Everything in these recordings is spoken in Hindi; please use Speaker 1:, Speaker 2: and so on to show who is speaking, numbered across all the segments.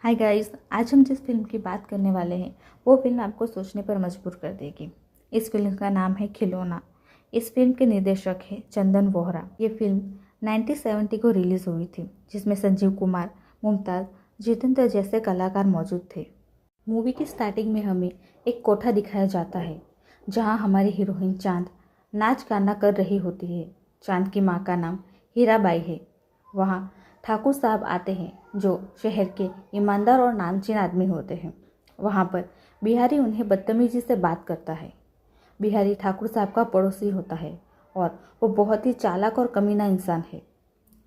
Speaker 1: हाय गाइस, आज हम जिस फिल्म की बात करने वाले हैं वो फिल्म आपको सोचने पर मजबूर कर देगी। इस फिल्म का नाम है खिलौना। इस फिल्म के निर्देशक है चंदन वोहरा। ये फिल्म 1970 को रिलीज़ हुई थी, जिसमें संजीव कुमार, मुमताज़, जितेंद्र जैसे कलाकार मौजूद थे। मूवी की स्टार्टिंग में हमें एक कोठा दिखाया जाता है जहां हमारी हीरोइन चांद नाच गाना कर रही होती है। चांद की माँ का नाम हीराबाई है। वहाँ ठाकुर साहब आते हैं जो शहर के ईमानदार और नामचीन आदमी होते हैं। वहाँ पर बिहारी उन्हें बदतमीजी से बात करता है। बिहारी ठाकुर साहब का पड़ोसी होता है और वो बहुत ही चालाक और कमीना इंसान है।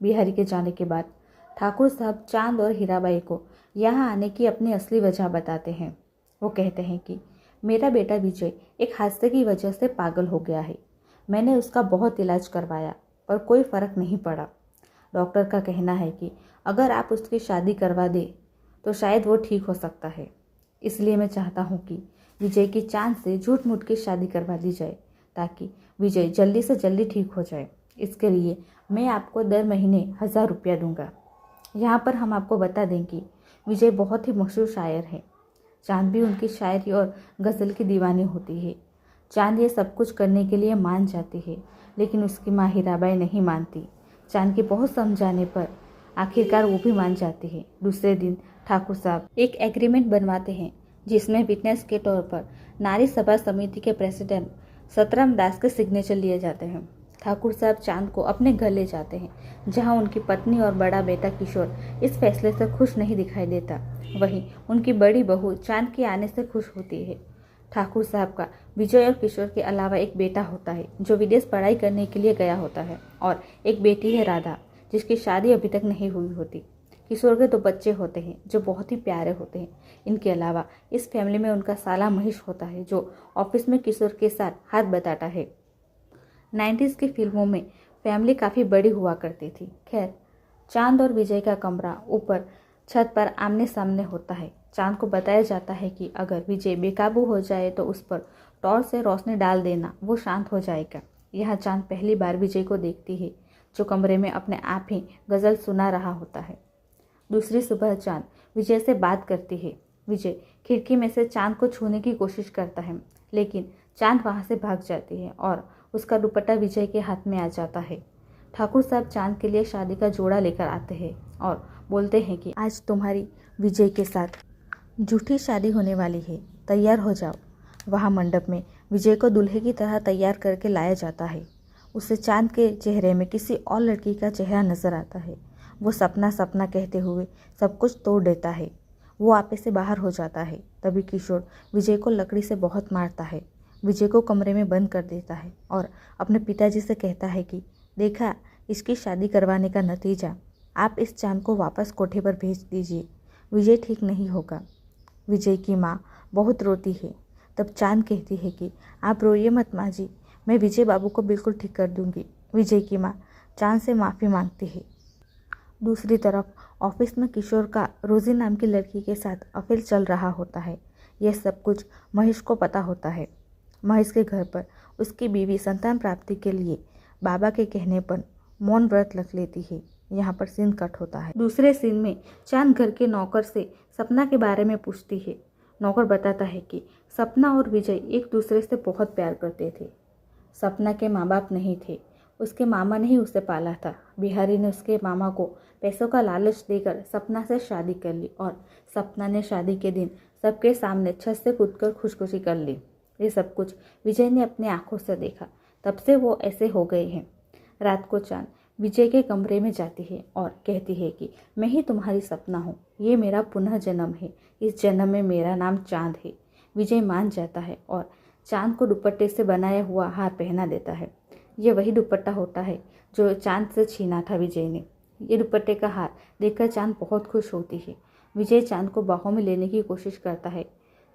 Speaker 1: बिहारी के जाने के बाद ठाकुर साहब चांद और हीराबाई को यहाँ आने की अपनी असली वजह बताते हैं। वो कहते हैं कि मेरा बेटा विजय एक हादसे की वजह से पागल हो गया है। मैंने उसका बहुत इलाज करवाया पर कोई फ़र्क नहीं पड़ा। डॉक्टर का कहना है कि अगर आप उसकी शादी करवा दें तो शायद वो ठीक हो सकता है। इसलिए मैं चाहता हूँ कि विजय की चांद से झूठ मूठ की शादी करवा दी जाए ताकि विजय जल्दी से जल्दी ठीक हो जाए। इसके लिए मैं आपको दर महीने 1000 रुपया दूंगा। यहाँ पर हम आपको बता दें कि विजय बहुत ही मशहूर शायर है। चांद भी उनकी शायरी और गज़ल की दीवानी होती है। चांद ये सब कुछ करने के लिए मान जाती है, लेकिन उसकी माँ हीराबाई नहीं मानती। चांद के बहुत समझाने पर आखिरकार वो भी मान जाती है। दूसरे दिन ठाकुर साहब एक एग्रीमेंट बनवाते हैं जिसमें विटनेस के तौर पर नारी सभा समिति के प्रेसिडेंट सतराम दास के सिग्नेचर लिए जाते हैं। ठाकुर साहब चांद को अपने घर ले जाते हैं जहां उनकी पत्नी और बड़ा बेटा किशोर इस फैसले से खुश नहीं दिखाई देता। वहीं उनकी बड़ी बहू चांद के आने से खुश होती है। ठाकुर साहब का विजय और किशोर के अलावा एक बेटा होता है जो विदेश पढ़ाई करने के लिए गया होता है और एक बेटी है राधा जिसकी शादी अभी तक नहीं हुई होती। किशोर के 2 बच्चे होते हैं जो बहुत ही प्यारे होते हैं। इनके अलावा इस फैमिली में उनका साला महेश होता है जो ऑफिस में किशोर के साथ हाथ बटाता है। 90s की फिल्मों में फैमिली काफ़ी बड़ी हुआ करती थी। खैर, चांद और विजय का कमरा ऊपर छत पर आमने सामने होता है। चांद को बताया जाता है कि अगर विजय बेकाबू हो जाए तो उस पर टॉर्च से रोशनी डाल देना, वो शांत हो जाएगा। यहाँ चांद पहली बार विजय को देखती है जो कमरे में अपने आप ही गज़ल सुना रहा होता है। दूसरी सुबह चांद विजय से बात करती है। विजय खिड़की में से चांद को छूने की कोशिश करता है, लेकिन चांद वहाँ से भाग जाती है और उसका दुपट्टा विजय के हाथ में आ जाता है। ठाकुर साहब चांद के लिए शादी का जोड़ा लेकर आते हैं और बोलते हैं कि आज तुम्हारी विजय के साथ झूठी शादी होने वाली है, तैयार हो जाओ। वहाँ मंडप में विजय को दूल्हे की तरह तैयार करके लाया जाता है। उसे चांद के चेहरे में किसी और लड़की का चेहरा नजर आता है। वो सपना सपना कहते हुए सब कुछ तोड़ देता है। वो आपे से बाहर हो जाता है। तभी किशोर विजय को लकड़ी से बहुत मारता है। विजय को कमरे में बंद कर देता है और अपने पिताजी से कहता है कि देखा, इसकी शादी करवाने का नतीजा, आप इस चांद को वापस कोठे पर भेज दीजिए, विजय ठीक नहीं होगा। विजय की माँ बहुत रोती है। तब चांद कहती है कि आप रोइए मत माँ जी, मैं विजय बाबू को बिल्कुल ठीक कर दूंगी। विजय की माँ चांद से माफ़ी मांगती है। दूसरी तरफ ऑफिस में किशोर का रोजी नाम की लड़की के साथ अफेयर चल रहा होता है। यह सब कुछ महेश को पता होता है। महेश के घर पर उसकी बीवी संतान प्राप्ति के लिए बाबा के कहने पर मौन व्रत रख लेती है। यहाँ पर सीन कट होता है। दूसरे सीन में चांद घर के नौकर से सपना के बारे में पूछती है। नौकर बताता है कि सपना और विजय एक दूसरे से बहुत प्यार करते थे। सपना के माँ बाप नहीं थे, उसके मामा ने ही उसे पाला था। बिहारी ने उसके मामा को पैसों का लालच देकर सपना से शादी कर ली और सपना ने शादी के दिन सबके सामने छत से कूदकर खुदकुशी कर ली। ये सब कुछ विजय ने अपने आंखों से देखा। तब से वो ऐसे हो गए हैं। रात को चांद विजय के कमरे में जाती है और कहती है कि मैं ही तुम्हारी सपना हूँ, ये मेरा पुनः जन्म है, इस जन्म में मेरा नाम चांद है। विजय मान जाता है और चांद को दुपट्टे से बनाया हुआ हार पहना देता है। ये वही दुपट्टा होता है जो चांद से छीना था विजय ने। ये दुपट्टे का हार देखकर चांद बहुत खुश होती है। विजय चांद को बाहों में लेने की कोशिश करता है।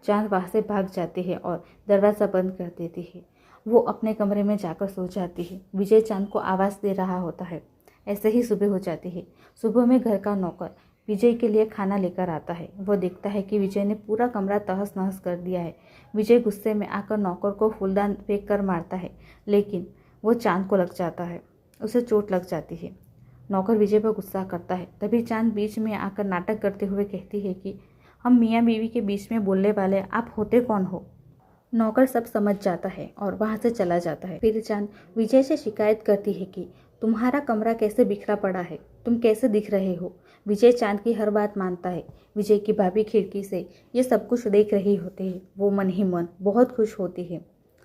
Speaker 1: चांद वहाँ से भाग जाती है और दरवाज़ा बंद कर देती है। वो अपने कमरे में जाकर सो जाती है। विजय चांद को आवाज़ दे रहा होता है। ऐसे ही सुबह हो जाती है। सुबह में घर का नौकर विजय के लिए खाना लेकर आता है। वो देखता है कि विजय ने पूरा कमरा तहस नहस कर दिया है। विजय गुस्से में आकर नौकर को फूलदान फेंक कर मारता है, लेकिन वो चांद को लग जाता है। उसे चोट लग जाती है। नौकर विजय पर गुस्सा करता है। तभी चांद बीच में आकर नाटक करते हुए कहती है कि हम मियाँ बीवी के बीच में बोलने वाले, आप होते कौन हो। नौकर सब समझ जाता है और वहाँ से चला जाता है। फिर चांद विजय से शिकायत करती है कि तुम्हारा कमरा कैसे बिखरा पड़ा है, तुम कैसे दिख रहे हो। विजय चांद की हर बात मानता है। विजय की भाभी खिड़की से ये सब कुछ देख रही होती है। वो मन ही मन बहुत खुश होती है।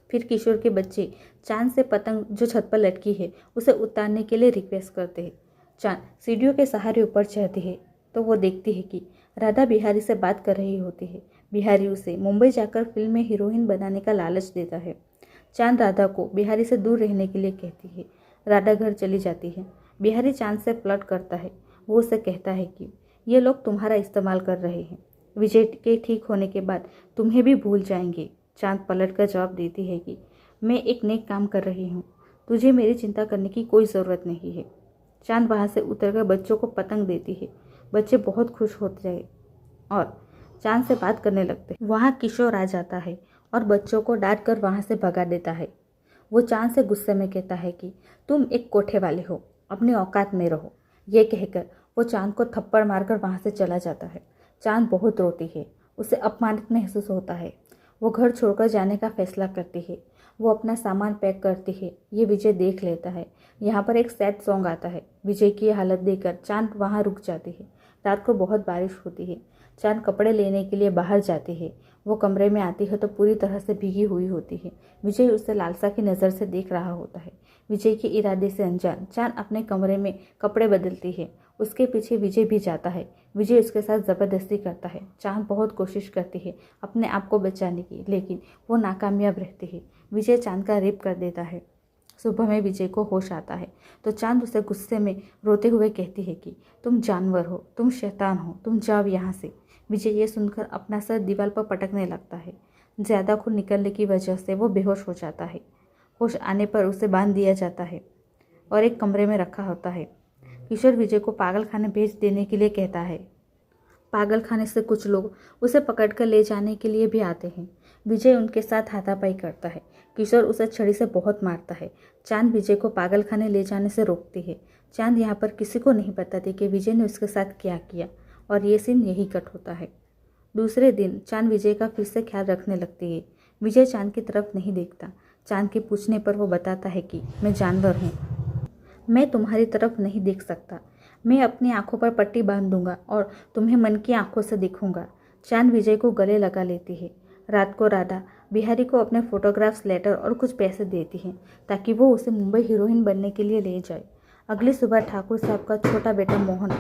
Speaker 1: फिर किशोर के बच्चे चांद से पतंग जो छत पर लटकी है उसे उतारने के लिए रिक्वेस्ट करते हैं। चांद सीढ़ियों के सहारे ऊपर चढ़ती है तो वो देखती है कि राधा बिहारी से बात कर रही होती है। बिहारी उसे मुंबई जाकर फिल्म में हीरोइन बनाने का लालच देता है। चांद राधा को बिहारी से दूर रहने के लिए कहती है। राधा घर चली जाती है। बिहारी चांद से फ्लर्ट करता है। वो उसे कहता है कि ये लोग तुम्हारा इस्तेमाल कर रहे हैं, विजय के ठीक होने के बाद तुम्हें भी भूल जाएंगे। चांद पलट कर जवाब देती है कि मैं एक नेक काम कर रही हूँ, तुझे मेरी चिंता करने की कोई ज़रूरत नहीं है। चांद वहाँ से उतरकर बच्चों को पतंग देती है। बच्चे बहुत खुश होते हैं और चांद से बात करने लगते हैं। वहाँ किशोर आ जाता है और बच्चों को डांट कर वहाँ से भगा देता है। वो चांद से गुस्से में कहता है कि तुम एक कोठे वाले हो, अपनी औकात में रहो। ये कहकर वो चांद को थप्पड़ मारकर वहाँ से चला जाता है। चांद बहुत रोती है, उसे अपमानित महसूस होता है। वो घर छोड़कर जाने का फैसला करती है। वो अपना सामान पैक करती है। ये विजय देख लेता है। यहाँ पर एक सैड सॉन्ग आता है। विजय की हालत देखकर चांद वहाँ रुक जाती है। रात को बहुत बारिश होती है। चांद कपड़े लेने के लिए बाहर जाती है। वो कमरे में आती है तो पूरी तरह से भीगी हुई होती है। विजय उसे लालसा की नज़र से देख रहा होता है। विजय के इरादे से अनजान चांद अपने कमरे में कपड़े बदलती है। उसके पीछे विजय भी जाता है। विजय उसके साथ ज़बरदस्ती करता है। चांद बहुत कोशिश करती है अपने आप को बचाने की, लेकिन वो नाकामयाब रहती है। विजय चांद का रेप कर देता है। सुबह में विजय को होश आता है तो चांद उसे गुस्से में रोते हुए कहती है कि तुम जानवर हो, तुम शैतान हो, तुम जाओ यहाँ से। विजय ये सुनकर अपना सर दीवार पर पटकने लगता है। ज़्यादा खून निकलने की वजह से वो बेहोश हो जाता है। होश आने पर उसे बांध दिया जाता है और एक कमरे में रखा होता है। किशोर विजय को पागल खाने भेज देने के लिए कहता है। पागल खाने से कुछ लोग उसे पकड़कर ले जाने के लिए भी आते हैं। विजय उनके साथ हाथापाई करता है। किशोर उसे छड़ी से बहुत मारता है। चांद विजय को पागल खाने ले जाने से रोकती है। चांद यहाँ पर किसी को नहीं बताती कि विजय ने उसके साथ क्या किया और ये सीन यही कट होता है। दूसरे दिन चांद विजय का फिर से ख्याल रखने लगती है। विजय चांद की तरफ नहीं देखता। चांद के पूछने पर वो बताता है कि मैं जानवर हूँ, मैं तुम्हारी तरफ नहीं देख सकता। मैं अपनी आंखों पर पट्टी बांध दूंगा और तुम्हें मन की आंखों से दिखूंगा। चांद विजय को गले लगा लेती है। रात को राधा बिहारी को अपने फोटोग्राफ्स, लेटर और कुछ पैसे देती है ताकि वो उसे मुंबई हीरोइन बनने के लिए ले जाए। अगली सुबह ठाकुर साहब का छोटा बेटा मोहन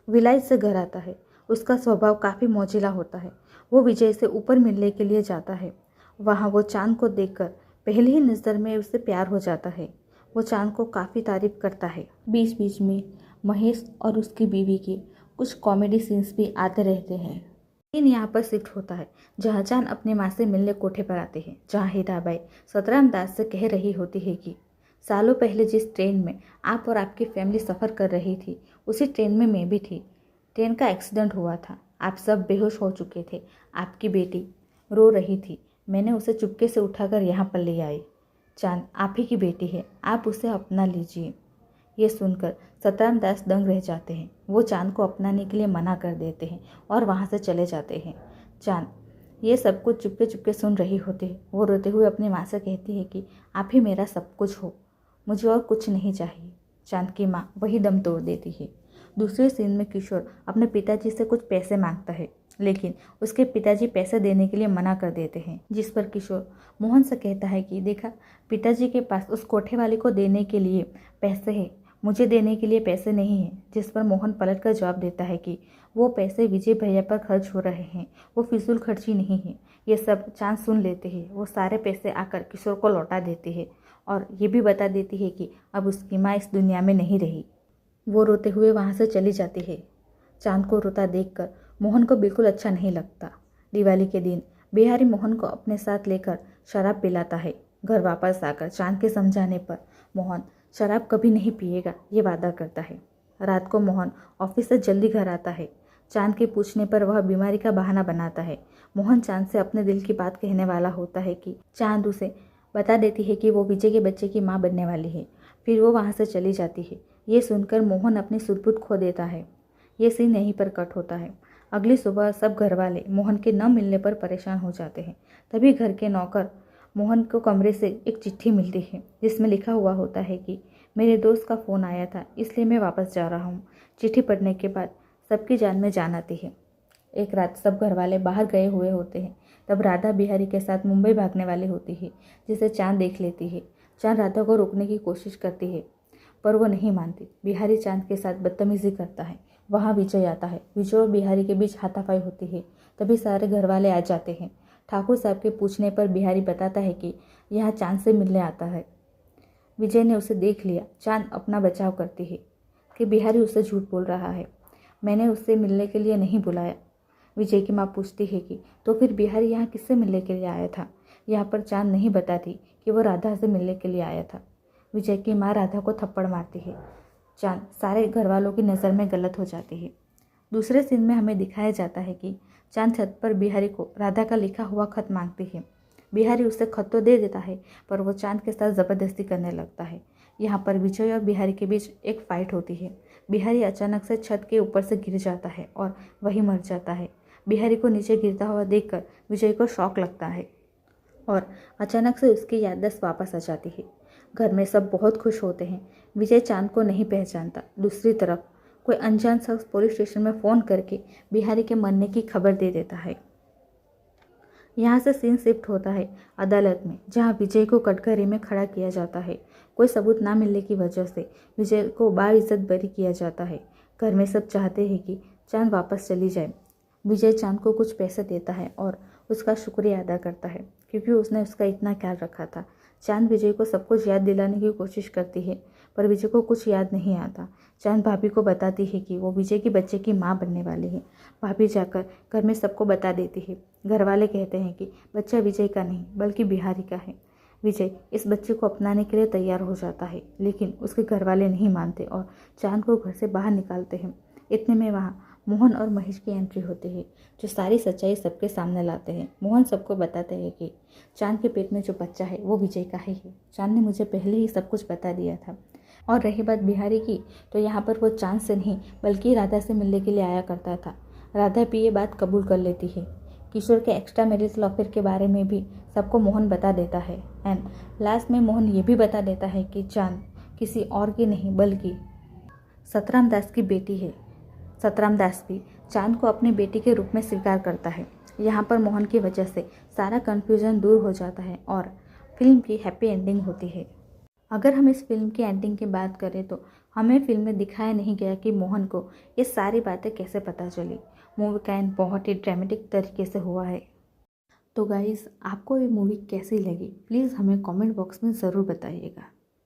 Speaker 1: विलायत से घर आता है। उसका स्वभाव काफ़ी मौजिला होता है। वो विजय से ऊपर मिलने के लिए जाता है। वहाँ वो चांद को देखकर पहली ही नज़र में उससे प्यार हो जाता है। वो चांद को काफ़ी तारीफ करता है। बीच बीच में महेश और उसकी बीवी के कुछ कॉमेडी सीन्स भी आते रहते हैं। लेकिन यहाँ पर शिफ्ट होता है जहाँ चांद अपनी माँ से मिलने कोठे पर आते हैं, जहाँ हीराबाई सतराम दास से कह रही होती है कि सालों पहले जिस ट्रेन में आप और आपकी फैमिली सफ़र कर रही थी उसी ट्रेन में मैं भी थी। ट्रेन का एक्सीडेंट हुआ था, आप सब बेहोश हो चुके थे, आपकी बेटी रो रही थी, मैंने उसे चुपके से उठाकर यहाँ पर ले आई। चांद आप ही की बेटी है, आप उसे अपना लीजिए। ये सुनकर सतराम दास दंग रह जाते हैं। वो चांद को अपनाने के लिए मना कर देते हैं और वहाँ से चले जाते हैं। चांद ये सब कुछ चुपके चुपके सुन रही होती है। वो रोते हुए अपनी माँ से कहती है कि आप ही मेरा सब कुछ हो, मुझे और कुछ नहीं चाहिए। चांद की माँ वही दम तोड़ देती है। दूसरे सीन में किशोर अपने पिताजी से कुछ पैसे मांगता है, लेकिन उसके पिताजी पैसे देने के लिए मना कर देते हैं, जिस पर किशोर मोहन से कहता है कि देखा, पिताजी के पास उस कोठे वाले को देने के लिए पैसे हैं, मुझे देने के लिए पैसे नहीं हैं। जिस पर मोहन पलट कर जवाब देता है कि वो पैसे विजय भैया पर खर्च हो रहे हैं, वो फिजूल खर्ची नहीं है। ये सब चांद सुन लेते हैं। वो सारे पैसे आकर किशोर को लौटा देती है और ये भी बता देती है कि अब उसकी माँ इस दुनिया में नहीं रही। वो रोते हुए वहाँ से चली जाती है। चांद को रोता देखकर मोहन को बिल्कुल अच्छा नहीं लगता। दिवाली के दिन बिहारी मोहन को अपने साथ लेकर शराब पिलाता है। घर वापस आकर चांद के समझाने पर मोहन शराब कभी नहीं पिएगा, ये वादा करता है। रात को मोहन ऑफिस से जल्दी घर आता है। चांद के पूछने पर वह बीमारी का बहाना बनाता है। मोहन चांद से अपने दिल की बात कहने वाला होता है कि चांद उसे बता देती है कि वो विजय के बच्चे की माँ बनने वाली है। फिर वो वहाँ से चली जाती है। ये सुनकर मोहन अपनी सुध-बुध खो देता है। ये सीन यहीं पर कट होता है। अगली सुबह सब घरवाले मोहन के न मिलने पर परेशान हो जाते हैं। तभी घर के नौकर मोहन को कमरे से एक चिट्ठी मिलती है जिसमें लिखा हुआ होता है कि मेरे दोस्त का फ़ोन आया था इसलिए मैं वापस जा रहा हूँ। चिट्ठी पढ़ने के बाद सबकी जान में जान आती है। एक रात सब घरवाले बाहर गए हुए होते हैं। तब राधा बिहारी के साथ मुंबई भागने वाली होती है, जिसे चांद देख लेती है। चांद राधा को रोकने की कोशिश करती है पर वो नहीं मानती। बिहारी चांद के साथ बदतमीजी करता है। वहाँ विजय आता है। विजय और बिहारी के बीच हाथापाई होती है। तभी सारे घरवाले आ जाते हैं। ठाकुर साहब के पूछने पर बिहारी बताता है कि यहाँ चांद से मिलने आता है। विजय ने उसे देख लिया। चांद अपना बचाव करती है कि बिहारी उससे झूठ बोल रहा है, मैंने उससे मिलने के लिए नहीं बुलाया। विजय की माँ पूछती है कि तो फिर बिहारी यहाँ किससे मिलने के लिए आया था। यहाँ पर चांद नहीं बताती कि वो राधा से मिलने के लिए आया था। विजय की माँ राधा को थप्पड़ मारती है। चांद सारे घर वालों की नज़र में गलत हो जाती है। दूसरे सीन में हमें दिखाया जाता है कि चांद छत पर बिहारी को राधा का लिखा हुआ खत मांगती है। बिहारी उसे खत तो दे देता है पर वो चांद के साथ ज़बरदस्ती करने लगता है। यहाँ पर विजय और बिहारी के बीच एक फाइट होती है। बिहारी अचानक से छत के ऊपर से गिर जाता है और वही मर जाता है। बिहारी को नीचे गिरता हुआ देखकर विजय को शौक लगता है और अचानक से उसकी याददाश्त वापस आ जाती है। घर में सब बहुत खुश होते हैं। विजय चांद को नहीं पहचानता। दूसरी तरफ कोई अनजान शख्स पुलिस स्टेशन में फ़ोन करके बिहारी के मरने की खबर दे देता है। यहाँ से सीन शिफ्ट होता है अदालत में, जहाँ विजय को कटघरे में खड़ा किया जाता है। कोई सबूत ना मिलने की वजह से विजय को बाइज्जत बरी किया जाता है। घर में सब चाहते हैं कि चांद वापस चली जाए। विजय चांद को कुछ पैसे देता है और उसका शुक्रिया अदा करता है क्योंकि उसने उसका इतना ख्याल रखा था। चांद विजय को सब कुछ याद दिलाने की कोशिश करती है पर विजय को कुछ याद नहीं आता। चांद भाभी को बताती है कि वो विजय की बच्चे की माँ बनने वाली है। भाभी जाकर घर में सबको बता देती है। घर वाले कहते हैं कि बच्चा विजय का नहीं बल्कि बिहारी का है। विजय इस बच्चे को अपनाने के लिए तैयार हो जाता है लेकिन उसके घर वाले नहीं मानते और चांद को घर से बाहर निकालते हैं। इतने में वहाँ मोहन और महेश की एंट्री होती है जो सारी सच्चाई सबके सामने लाते हैं। मोहन सबको बताते हैं कि चांद के पेट में जो बच्चा है वो विजय का ही है। चांद ने मुझे पहले ही सब कुछ बता दिया था। और रही बात बिहारी की, तो यहाँ पर वो चांद से नहीं बल्कि राधा से मिलने के लिए आया करता था। राधा भी ये बात कबूल कर लेती है। किशोर के एक्स्ट्रा मैरिटल अफेयर के बारे में भी सबको मोहन बता देता है। एंड लास्ट में मोहन ये भी बता देता है कि चांद किसी और की नहीं बल्कि सतराम दास की बेटी है। सतराम दास भी चांद को अपनी बेटी के रूप में स्वीकार करता है। यहाँ पर मोहन की वजह से सारा कन्फ्यूज़न दूर हो जाता है और फिल्म की हैप्पी एंडिंग होती है। अगर हम इस फिल्म की एंडिंग की बात करें तो हमें फिल्म में दिखाया नहीं गया कि मोहन को ये सारी बातें कैसे पता चली। मूवी का एंड बहुत ही ड्रामेटिक तरीके से हुआ है। तो गाइस, आपको ये मूवी कैसी लगी प्लीज़ हमें कमेंट बॉक्स में ज़रूर बताइएगा।